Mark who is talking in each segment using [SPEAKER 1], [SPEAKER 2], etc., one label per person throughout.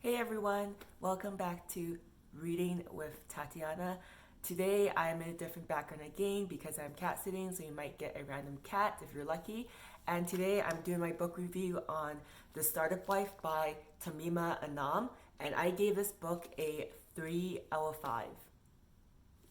[SPEAKER 1] Hey everyone, welcome back to Reading with Tatiana. Today I'm in a different background again because I'm cat sitting, so you might get a random cat if you're lucky. And today I'm doing my book review on The Startup Wife by Tahmima Anam, and I gave this book a 3 out of 5.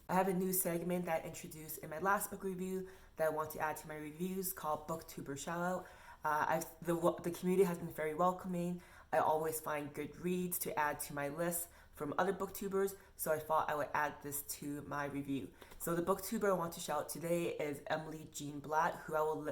[SPEAKER 1] I have a new segment that I introduced in my last book review that I want to add to my reviews called Booktuber Shallow. The community has been very welcoming. I always find good reads to add to my list from other booktubers, so I thought I would add this to my review. So the booktuber I want to shout out today is Emily Jean Blatt, who I will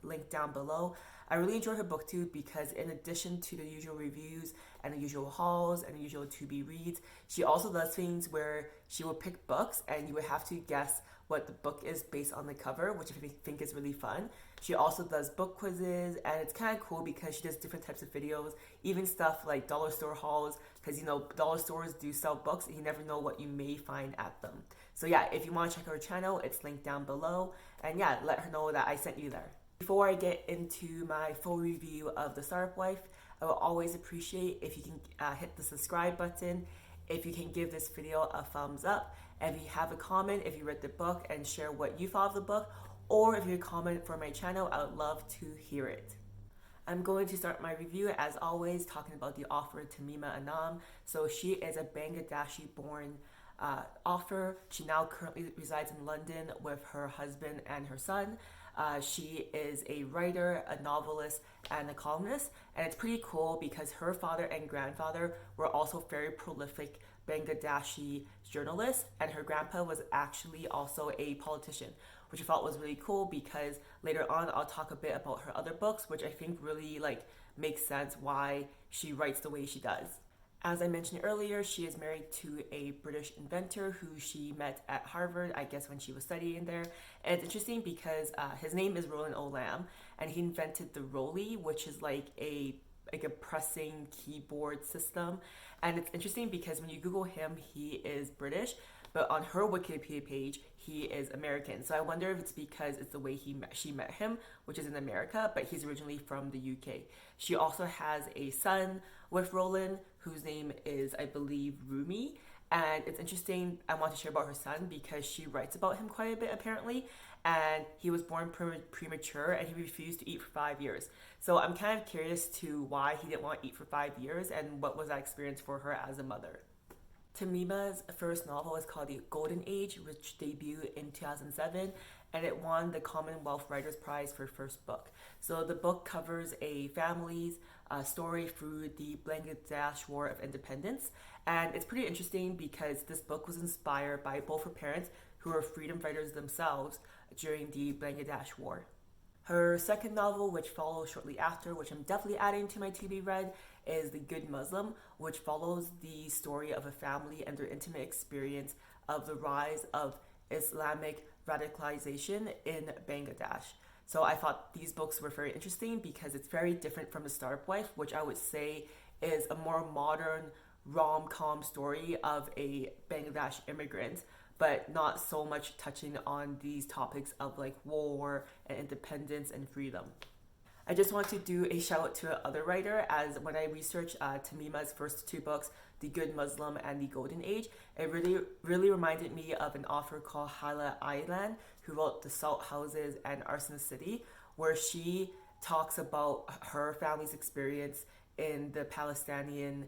[SPEAKER 1] link down below. I really enjoy her booktube because in addition to the usual reviews and the usual hauls and the usual to-be reads, she also does things where she will pick books and you would have to guess what the book is based on the cover, which I think is really fun. She also does book quizzes, and it's kind of cool because she does different types of videos, even stuff like dollar store hauls, because dollar stores do sell books and you never know what you may find at them. So yeah, if you want to check her channel, it's linked down below, and yeah, let her know that I sent you there. Before I get into my full review of The Startup Wife, I will always appreciate if you can hit the subscribe button, if you can give this video a thumbs up, and if you have a comment if you read the book and share what you thought of the book, or if you comment for my channel, I would love to hear it. I'm going to start my review as always talking about the author Tahmima Anam. So she is a Bangladeshi born author. She now currently resides in London with her husband and her son. She is a writer, a novelist, and a columnist, and it's pretty cool because her father and grandfather were also very prolific Bangladeshi journalists, and her grandpa was actually also a politician, which I thought was really cool because later on I'll talk a bit about her other books, which I think really makes sense why she writes the way she does. As I mentioned earlier, she is married to a British inventor who she met at Harvard, I guess when she was studying there. And it's interesting because his name is Roland O. Lamb, and he invented the Rolly, which is like a pressing keyboard system. And it's interesting because when you Google him, he is British, but on her Wikipedia page, he is American. So I wonder if it's because it's the way she met him, which is in America, but he's originally from the UK. She also has a son with Roland, whose name is, I believe, Rumi. And it's interesting, I want to share about her son because she writes about him quite a bit apparently. And he was born premature and he refused to eat for 5 years. So I'm kind of curious to why he didn't want to eat for 5 years and what was that experience for her as a mother. Tahmima's first novel is called The Golden Age, which debuted in 2007, and it won the Commonwealth Writers' Prize for first book. So the book covers a family's story through the Bangladesh War of Independence, and it's pretty interesting because this book was inspired by both her parents, who were freedom fighters themselves during the Bangladesh War. Her second novel, which follows shortly after, which I'm definitely adding to my to be read, is The Good Muslim, which follows the story of a family and their intimate experience of the rise of Islamic radicalization in Bangladesh. So I thought these books were very interesting because it's very different from The Startup Wife, which I would say is a more modern rom-com story of a Bangladesh immigrant, but not so much touching on these topics of war and independence and freedom. I just want to do a shout out to another writer, as when I researched Tahmima's first two books, The Good Muslim and The Golden Age, it really reminded me of an author called Hala Aylan, who wrote The Salt Houses and Arson City, where she talks about her family's experience in the Palestinian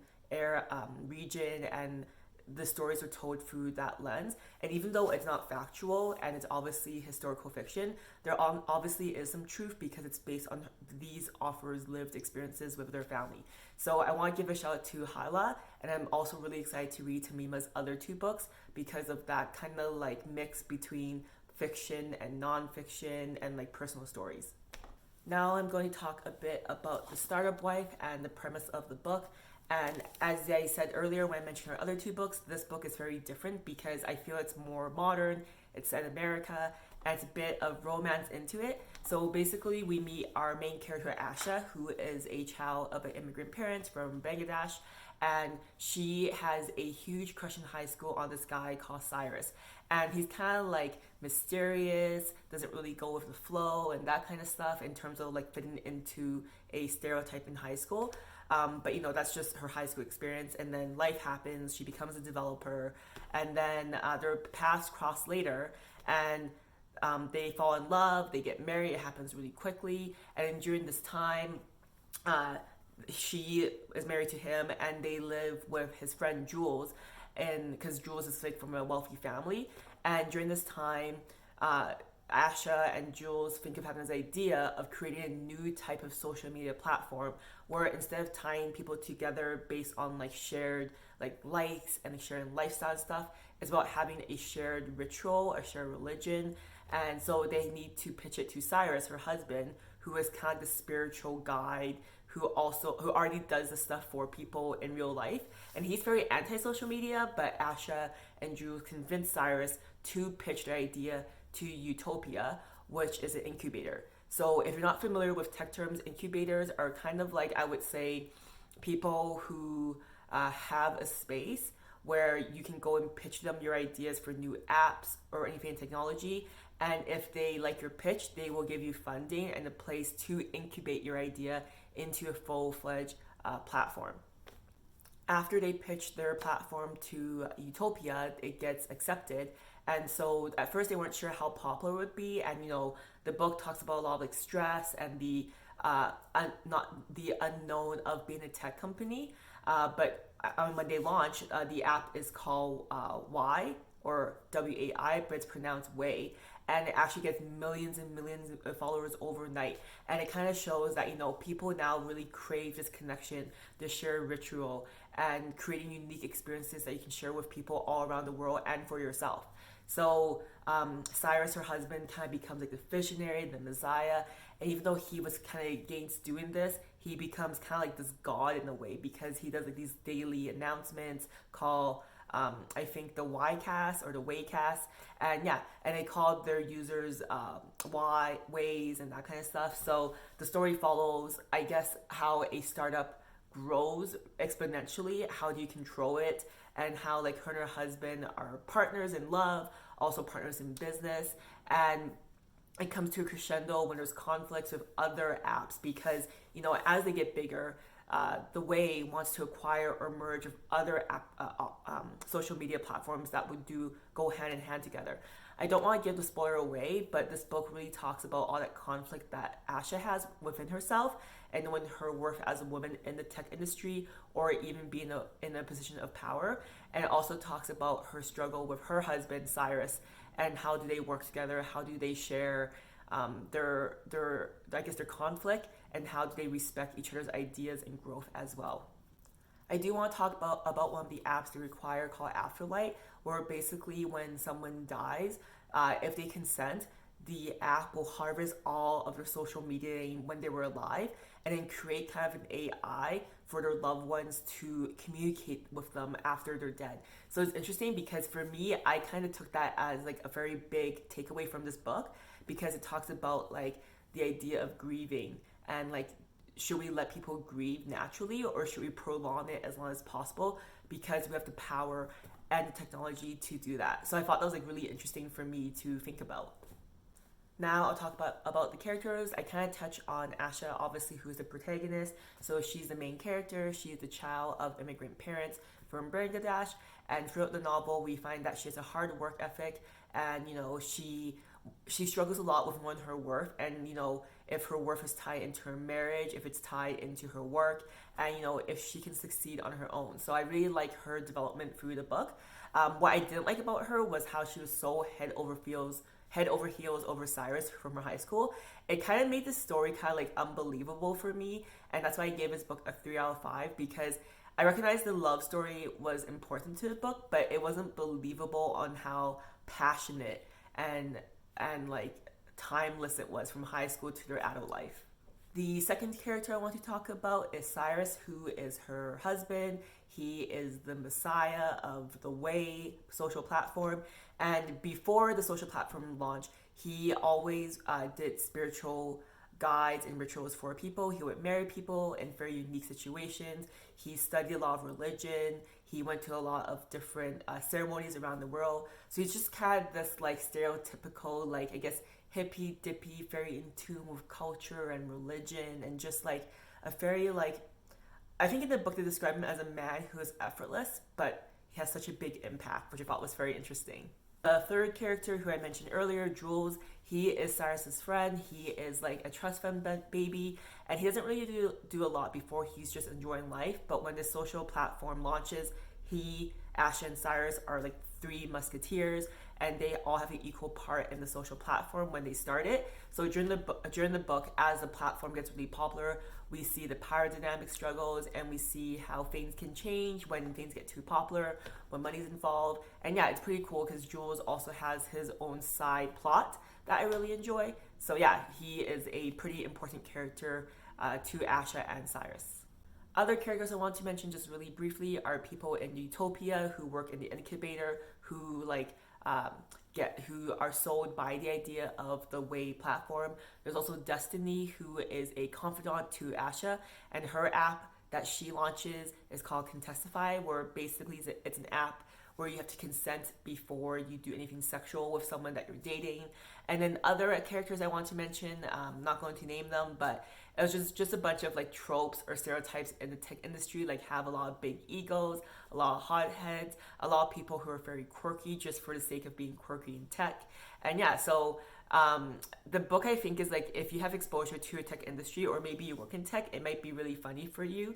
[SPEAKER 1] region, and the stories are told through that lens. And even though it's not factual and it's obviously historical fiction, there obviously is some truth because it's based on these authors' lived experiences with their family. So I want to give a shout out to Hala, and I'm also really excited to read Tahmima's other two books because of that kind of mix between fiction and non-fiction and personal stories. Now I'm going to talk a bit about The Startup Wife and the premise of the book. And as I said earlier when I mentioned her other two books, this book is very different because I feel it's more modern, it's set in America, and it's a bit of romance into it. So basically we meet our main character Asha, who is a child of an immigrant parent from Bangladesh, and she has a huge crush in high school on this guy called Cyrus. And he's kind of mysterious, doesn't really go with the flow and that kind of stuff in terms of fitting into a stereotype in high school. But that's just her high school experience. And then life happens. She becomes a developer, and then their paths cross later, and they fall in love. They get married. It happens really quickly. And during this time, she is married to him, and they live with his friend Jules, and because Jules is like from a wealthy family. And during this time, Asha and Jules think of having this idea of creating a new type of social media platform where instead of tying people together based on like shared like likes and sharing lifestyle stuff, it's about having a shared ritual, a shared religion. And so they need to pitch it to Cyrus, her husband, who is kind of the spiritual guide who already does the stuff for people in real life. And he's very anti-social media, but Asha and Jules convinced Cyrus to pitch their idea to Utopia, which is an incubator. So if you're not familiar with tech terms, incubators are kind of like, I would say, people who have a space where you can go and pitch them your ideas for new apps or anything in technology. And if they like your pitch, they will give you funding and a place to incubate your idea into a full-fledged platform. After they pitch their platform to Utopia, it gets accepted. And so at first they weren't sure how popular it would be. And the book talks about a lot of like stress and the not the unknown of being a tech company. But when they launch, the app is called Y or WAI, but it's pronounced Way. And it actually gets millions and millions of followers overnight. And it kind of shows that, people now really crave this connection, this shared ritual, and creating unique experiences that you can share with people all around the world and for yourself. So Cyrus, her husband, kind of becomes like the visionary, the messiah. And even though he was kind of against doing this, he becomes kind of like this god in a way, because he does like these daily announcements called I think the Ycast or the Waycast, and they called their users Ways and that kind of stuff. So the story follows, I guess, how a startup grows exponentially. How do you control it? And how like her and her husband are partners in love, also partners in business, and it comes to a crescendo when there's conflicts with other apps, because as they get bigger, the Way wants to acquire or merge with other social media platforms that would go hand in hand together. I don't want to give the spoiler away, but this book really talks about all that conflict that Asha has within herself, and when her worth as a woman in the tech industry, or even being in a position of power. And it also talks about her struggle with her husband Cyrus, and how do they work together, how do they share their conflict, and how do they respect each other's ideas and growth as well. I do want to talk about one of the apps they require called Afterlight, where basically when someone dies, if they consent, the app will harvest all of their social media when they were alive, and then create kind of an AI for their loved ones to communicate with them after they're dead. So it's interesting because for me, I kind of took that as like a very big takeaway from this book, because it talks about like the idea of grieving, and like, should we let people grieve naturally, or should we prolong it as long as possible because we have the power and the technology to do that? So I thought that was like really interesting for me to think about. Now I'll talk about the characters. I kind of touch on Asha, obviously, who's the protagonist. So she's the main character. She's the child of immigrant parents from Bangladesh, and throughout the novel we find that she has a hard work ethic, and she struggles a lot with knowing her worth, and if her worth is tied into her marriage, if it's tied into her work, and if she can succeed on her own. So I really like her development through the book. What I didn't like about her was how she was so head over heels over Cyrus from her high school. It kind of made the story kind of like unbelievable for me, and that's why I gave this book a 3 out of 5, because I recognized the love story was important to the book, but it wasn't believable on how passionate and like timeless it was from high school to their adult life. The second character I want to talk about is Cyrus, who is her husband. He is the messiah of the Way social platform. And before the social platform launched, he always did spiritual guides and rituals for people. He would marry people in very unique situations. He studied a lot of religion. He went to a lot of different ceremonies around the world. So he's just kind of this like stereotypical, like, I guess, hippy dippy, very in tune with culture and religion, and just like a very like I think in the book they describe him as a man who is effortless, but he has such a big impact, which I thought was very interesting. The third character who I mentioned earlier, Jules, he is Cyrus's friend. He is like a trust fund baby, and he doesn't really do a lot before he's just enjoying life. But when this social platform launches, he, Asha, and Cyrus are like three musketeers, and they all have an equal part in the social platform when they start it. So during the book, as the platform gets really popular, we see the power dynamic struggles, and we see how things can change when things get too popular, when money's involved. And yeah, it's pretty cool because Jules also has his own side plot that I really enjoy. So yeah, he is a pretty important character to Asha and Cyrus. Other characters I want to mention just really briefly are people in Utopia who work in the incubator, who who are sold by the idea of the Way platform. There's also Destiny, who is a confidant to Asha, and her app that she launches is called Contestify, where basically it's an app where you have to consent before you do anything sexual with someone that you're dating. And then other characters I want to mention, I'm not going to name them, but it was just a bunch of like tropes or stereotypes in the tech industry, like have a lot of big egos, a lot of hotheads, a lot of people who are very quirky just for the sake of being quirky in tech. And yeah, so the book I think is like, if you have exposure to a tech industry, or maybe you work in tech, it might be really funny for you.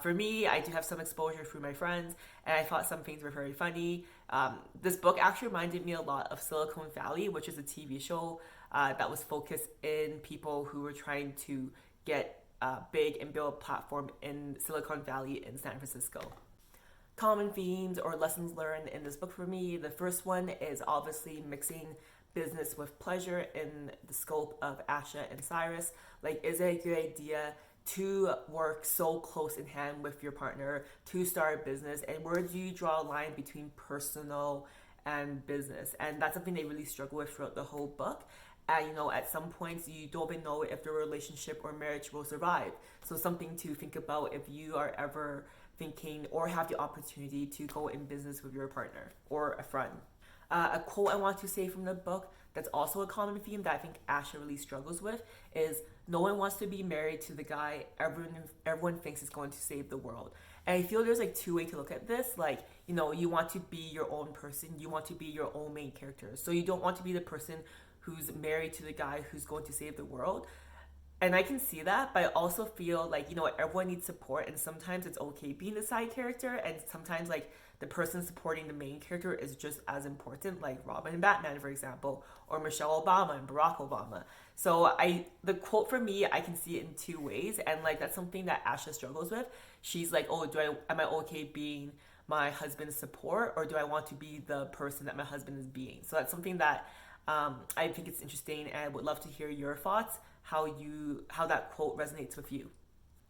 [SPEAKER 1] For me, I do have some exposure through my friends, and I thought some things were very funny. This book actually reminded me a lot of Silicon Valley, which is a TV show that was focused in people who were trying to get big and build a platform in Silicon Valley in San Francisco. Common themes or lessons learned in this book for me. The first one is obviously mixing business with pleasure in the scope of Asha and Cyrus. Like, is it a good idea to work so close in hand with your partner to start a business, and where do you draw a line between personal and business? And that's something they really struggle with throughout the whole book. And at some points you don't even know if the relationship or marriage will survive. So something to think about if you are ever thinking or have the opportunity to go in business with your partner or a friend. A quote I want to say from the book that's also a common theme that I think Asha really struggles with is, no one wants to be married to the guy everyone thinks is going to save the world. And I feel there's like two ways to look at this. Like, you want to be your own person. You want to be your own main character. So you don't want to be the person who's married to the guy who's going to save the world. And I can see that, but I also feel like, everyone needs support, and sometimes it's okay being the side character, and sometimes like the person supporting the main character is just as important, like Robin and Batman, for example, or Michelle Obama and Barack Obama. So the quote for me, I can see it in two ways, and like that's something that Asha struggles with. She's like, oh, am I okay being my husband's support, or do I want to be the person that my husband is being? So that's something that I think it's interesting, and I would love to hear your thoughts, how that quote resonates with you.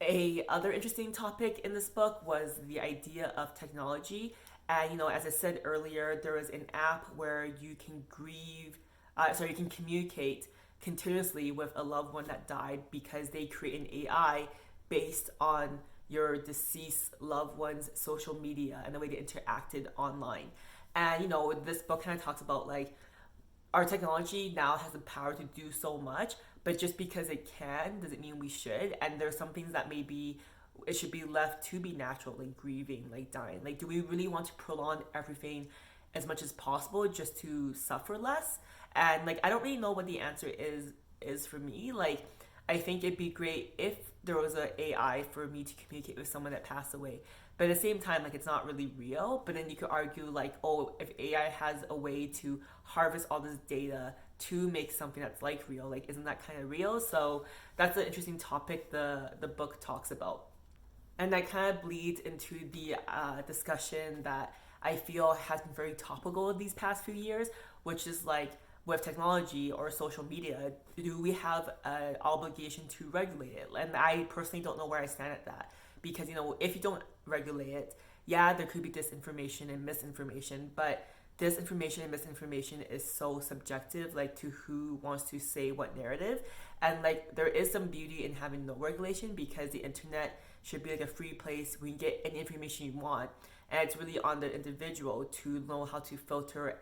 [SPEAKER 1] A other interesting topic in this book was the idea of technology. And as I said earlier, there is an app where you can you can communicate continuously with a loved one that died, because they create an AI based on your deceased loved one's social media and the way they interacted online. And this book kind of talks about like, our technology now has the power to do so much, but just because it can doesn't mean we should. And there's some things that maybe it should be left to be natural, like grieving, like dying. Like, do we really want to prolong everything as much as possible just to suffer less? And like, I don't really know what the answer is for me. Like, I think it'd be great if there was an AI for me to communicate with someone that passed away. But at the same time, like, it's not really real. But then you could argue like, oh, if AI has a way to harvest all this data to make something that's like real, like, isn't that kind of real? So that's an interesting topic the book talks about. And that kind of bleeds into the discussion that I feel has been very topical these past few years, which is like, with technology or social media, do we have an obligation to regulate it? And I personally don't know where I stand at that. Because, if you don't regulate it, yeah, there could be disinformation and misinformation, but disinformation and misinformation is so subjective, like, to who wants to say what narrative. And like, there is some beauty in having no regulation, because the internet should be like a free place where you can get any information you want. And it's really on the individual to know how to filter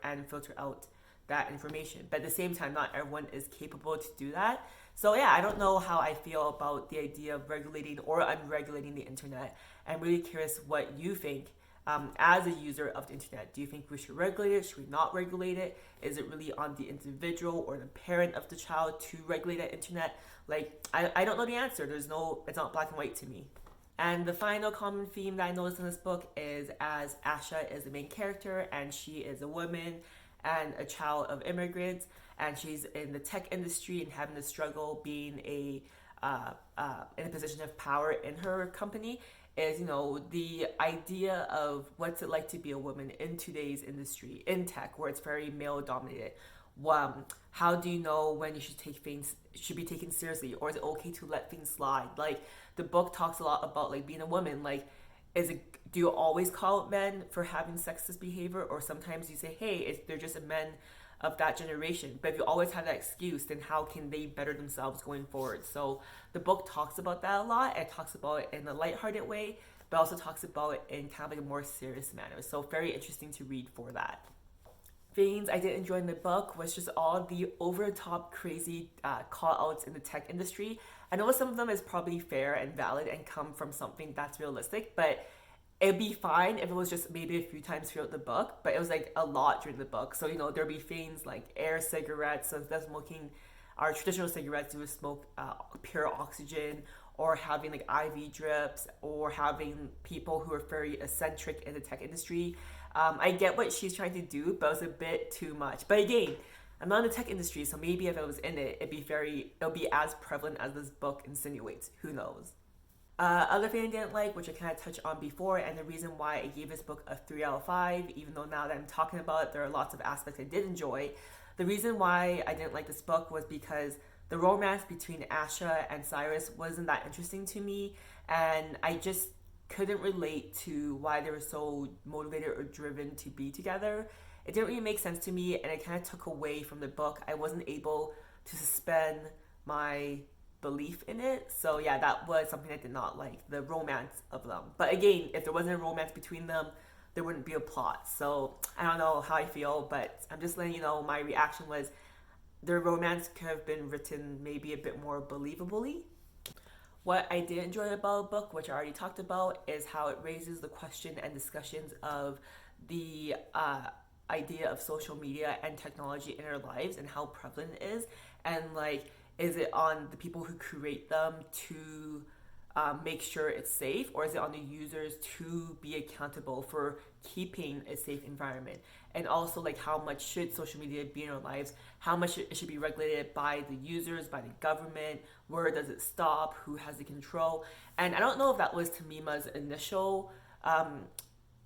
[SPEAKER 1] out that information. But at the same time, not everyone is capable to do that. So yeah, I don't know how I feel about the idea of regulating or unregulating the internet. I'm really curious what you think as a user of the internet. Do you think we should regulate it? Should we not regulate it? Is it really on the individual or the parent of the child to regulate that internet? Like, I don't know the answer. It's not black and white to me. And the final common theme that I noticed in this book is as Asha is the main character and she is a woman and a child of immigrants, and she's in the tech industry and having to struggle being in a position of power in her company, is, you know, the idea of what's it like to be a woman in today's industry, in tech, where it's very male dominated. How do you know when you should be taken seriously, or is it okay to let things slide? Like, the book talks a lot about like being a woman. Like, do you always call out men for having sexist behavior, or sometimes you say, hey, they're just men of that generation? But if you always have that excuse, then how can they better themselves going forward? So the book talks about that a lot. It talks about it in a lighthearted way, but also talks about it in kind of like a more serious manner. So very interesting to read for that. Things I did enjoy in the book was just all the over-the-top crazy call-outs in the tech industry. I know some of them is probably fair and valid and come from something that's realistic, but it'd be fine if it was just maybe a few times throughout the book, but it was like a lot during the book. So, you know, there'd be things like air cigarettes, so instead of smoking our traditional cigarettes, you would smoke pure oxygen, or having like IV drips, or having people who are very eccentric in the tech industry. I get what she's trying to do, but it was a bit too much. But again, I'm not in the tech industry, so maybe if I was in it, it'll be as prevalent as this book insinuates. Who knows? Other thing I didn't like, which I kind of touched on before, and the reason why I gave this book a 3 out of 5, even though now that I'm talking about it, there are lots of aspects I did enjoy. The reason why I didn't like this book was because the romance between Asha and Cyrus wasn't that interesting to me, and I just couldn't relate to why they were so motivated or driven to be together. It didn't really make sense to me, and it kind of took away from the book. I wasn't able to suspend my belief in it. So yeah, that was something I did not like, the romance of them. But again, if there wasn't a romance between them, there wouldn't be a plot. So I don't know how I feel, but I'm just letting you know my reaction was their romance could have been written maybe a bit more believably. What I did enjoy about the book, which I already talked about, is how it raises the question and discussions of the idea of social media and technology in our lives and how prevalent it is. And like, is it on the people who create them to make sure it's safe, or is it on the users to be accountable for keeping a safe environment? And also, like, how much should social media be in our lives? How much it should be regulated by the users, by the government? Where does it stop? Who has the control? And I don't know if that was Tahmima's initial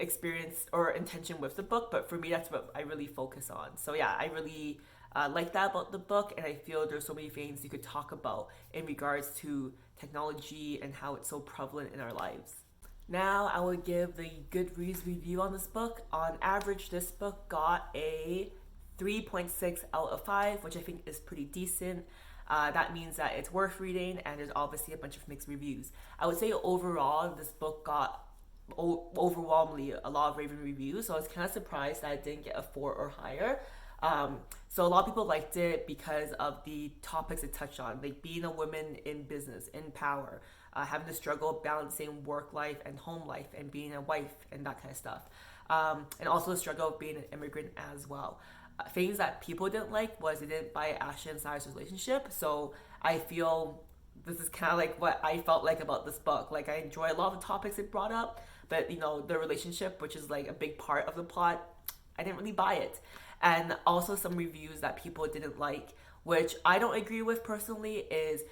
[SPEAKER 1] experience or intention with the book, but for me, that's what I really focus on. So yeah, I really like that about the book, and I feel there's so many things you could talk about in regards to technology and how it's so prevalent in our lives. Now I will give the Goodreads review on this book. On average, this book got a 3.6 out of 5, which I think is pretty decent. That means that it's worth reading, and there's obviously a bunch of mixed reviews. I would say overall, this book got overwhelmingly a lot of raving reviews, so I was kind of surprised that it didn't get a 4 or higher. So a lot of people liked it because of the topics it touched on, like being a woman in business, in power, having to struggle balancing work life and home life, and being a wife and that kind of stuff. And also the struggle of being an immigrant as well. Things that people didn't like was they didn't buy Asha and Cyrus' relationship. So I feel this is kind of like what I felt like about this book. Like, I enjoy a lot of the topics it brought up, but you know, the relationship, which is like a big part of the plot, I didn't really buy it. And also some reviews that people didn't like, which I don't agree with personally, is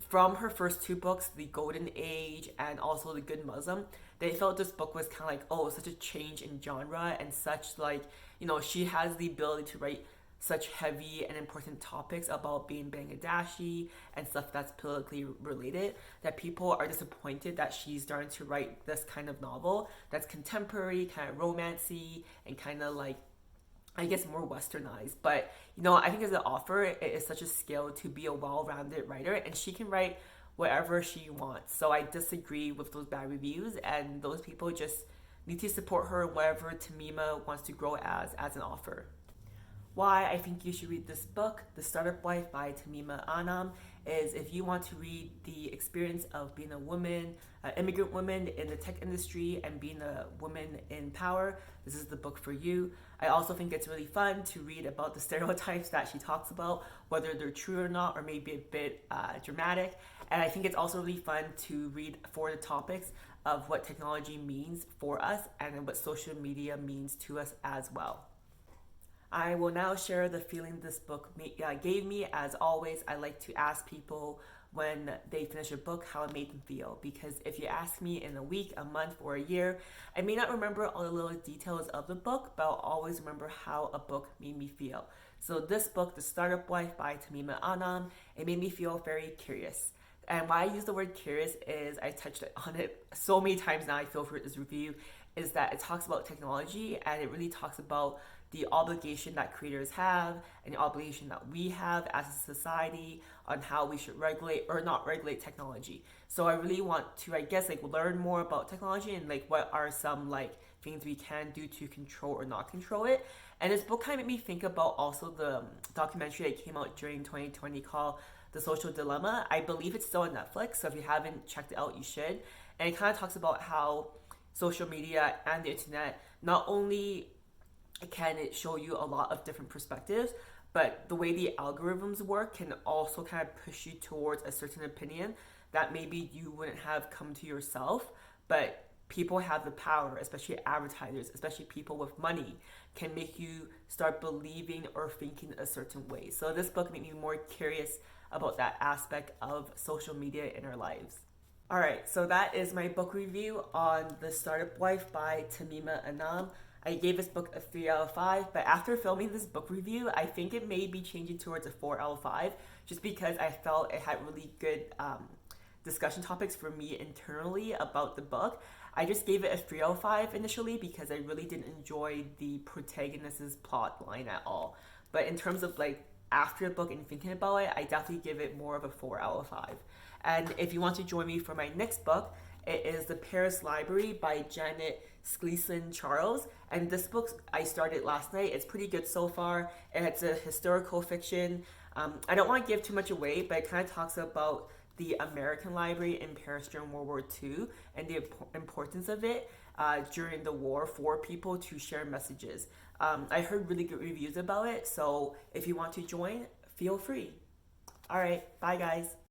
[SPEAKER 1] from her first 2 books, The Golden Age and also The Good Muslim. They felt this book was kind of like, oh, such a change in genre, and such like, you know, she has the ability to write such heavy and important topics about being Bangladeshi and stuff that's politically related, that people are disappointed that she's starting to write this kind of novel that's contemporary, kind of romancy, and kind of like, I guess, more westernized. But you know, I think as an author, it is such a skill to be a well-rounded writer, and she can write whatever she wants. So I disagree with those bad reviews, and those people just need to support her wherever Tahmima wants to grow as an author. why I think you should read this book, The Startup Wife by Tahmima Anam, is if you want to read the experience of being a woman, an immigrant woman in the tech industry and being a woman in power, this is the book for you. I also think it's really fun to read about the stereotypes that she talks about, whether they're true or not, or maybe a bit dramatic. And I think it's also really fun to read for the topics of what technology means for us and what social media means to us as well. I will now share the feeling this book gave me. As always, I like to ask people when they finish a book how it made them feel, because if you ask me in a week, a month, or a year, I may not remember all the little details of the book, but I'll always remember how a book made me feel. So this book, The Startup Wife by Tahmima Anam, it made me feel very curious. And why I use the word curious is I touched on it so many times now, I feel, for this review, is that it talks about technology, and it really talks about the obligation that creators have and the obligation that we have as a society on how we should regulate or not regulate technology. So I really want to, I guess, learn more about technology and what are some things we can do to control or not control it. And this book kind of made me think about also the documentary that came out during 2020 called The Social Dilemma. I believe it's still on Netflix, so if you haven't checked it out, you should. And it kind of talks about how social media and the internet not only can it show you a lot of different perspectives, but the way the algorithms work can also kind of push you towards a certain opinion that maybe you wouldn't have come to yourself. But people have the power, especially advertisers, especially people with money, can make you start believing or thinking a certain way. So this book made me more curious about that aspect of social media in our lives. Alright, so that is my book review on The Startup Wife by Tahmima Anam. I gave this book a 3 out of 5, but after filming this book review, I think it may be changing towards a 4 out of 5, just because I felt it had really good discussion topics for me internally about the book. I just gave it a 3 out of 5 initially because I really didn't enjoy the protagonist's plot line at all. But in terms of after the book and thinking about it, I definitely give it more of a 4 out of 5. And if you want to join me for my next book, it is The Paris Library by Skeslien Charles. And this book I started last night. It's pretty good so far. And it's a historical fiction. I don't want to give too much away, but it kind of talks about the American library in Paris during World War II and the importance of it during the war for people to share messages. I heard really good reviews about it, so if you want to join, feel free. Alright, bye guys.